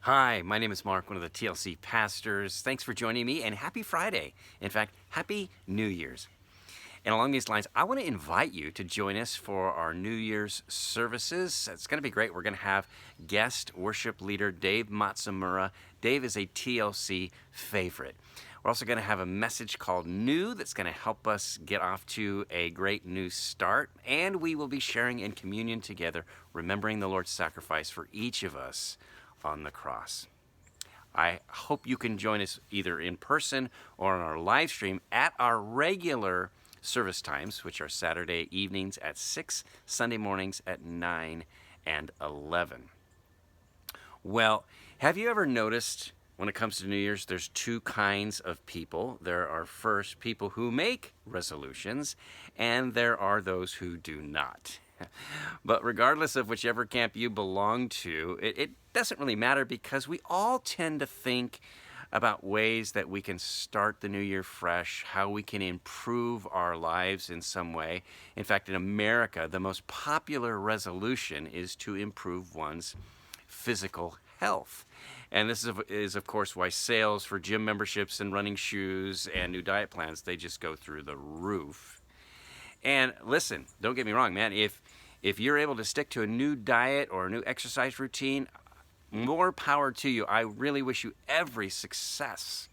Hi, my name is Mark, one of the TLC pastors. Thanks for joining me, and happy Friday. In fact, happy New Year's. And along these lines, I want to invite you to join us for our New Year's services. It's going to be great. We're going to have guest worship leader Dave Matsumura. Dave is a TLC favorite. We're also going to have a message called New that's going to help us get off to a great new start. And we will be sharing in communion together, remembering the Lord's sacrifice for each of us on the cross. I hope you can join us either in person or on our live stream at our regular service times, which are Saturday evenings at 6, Sunday mornings at 9 and 11. Well, have you ever noticed when it comes to New Year's, there's two kinds of people? There are first people who make resolutions, and there are those who do not. But regardless of whichever camp you belong to, it doesn't really matter because we all tend to think about ways that we can start the new year fresh, how we can improve our lives in some way. In fact, in America, the most popular resolution is to improve one's physical health. And this is of course, why sales for gym memberships and running shoes and new diet plans, they just go through the roof. And listen, don't get me wrong, man. If you're able to stick to a new diet or a new exercise routine, more power to you. I really wish you every success.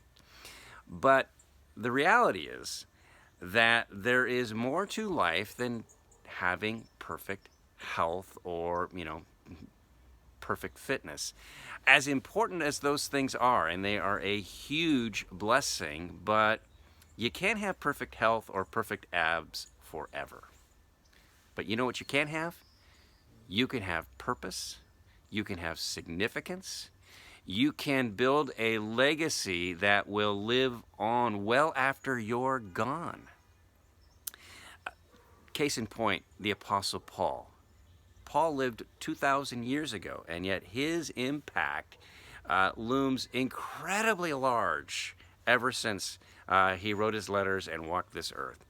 But the reality is that there is more to life than having perfect health or, perfect fitness. As important as those things are, and they are a huge blessing, but you can't have perfect health or perfect abs forever. But you know what you can have? You can have purpose. You can have significance. You can build a legacy that will live on well after you're gone. Case in point, the Apostle Paul. Paul lived 2,000 years ago, and yet his impact looms incredibly large ever since he wrote his letters and walked this earth.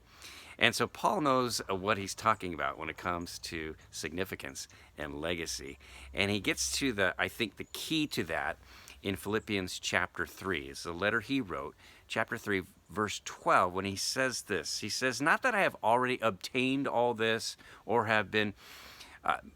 And so Paul knows what he's talking about when it comes to significance and legacy. And he gets to I think the key to that in Philippians chapter 3. It's the letter he wrote, chapter 3, verse 12, when he says this. He says, "Not that I have already obtained all this or have been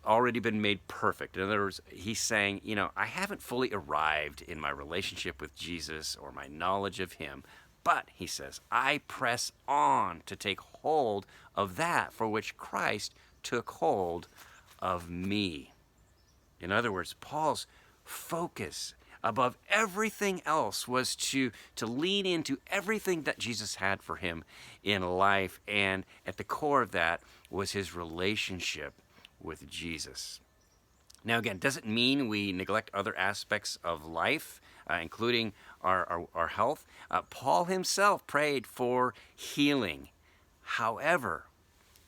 already been made perfect." In other words, he's saying, I haven't fully arrived in my relationship with Jesus or my knowledge of him. But, he says, I press on to take hold of that for which Christ took hold of me. In other words, Paul's focus above everything else was to lean into everything that Jesus had for him in life. And at the core of that was his relationship with Jesus. Now, again, doesn't mean we neglect other aspects of life, including our health. Paul himself prayed for healing. However,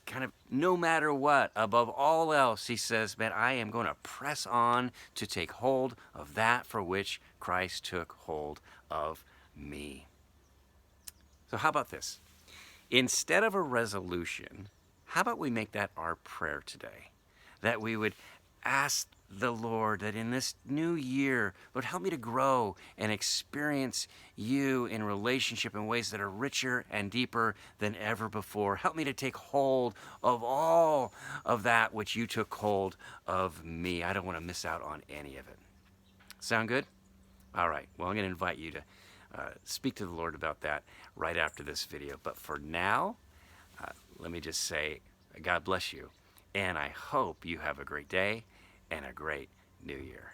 kind of no matter what, above all else, he says, man, I am going to press on to take hold of that for which Christ took hold of me. So how about this? Instead of a resolution, how about we make that our prayer today? That we would ask the Lord that in this new year, Lord, help me to grow and experience you in relationship in ways that are richer and deeper than ever before. Help me to take hold of all of that which you took hold of me. I don't want to miss out on any of it. Sound good? All right. Well, I'm going to invite you to speak to the Lord about that right after this video. But for now, let me just say, God bless you. And I hope you have a great day and a great new year.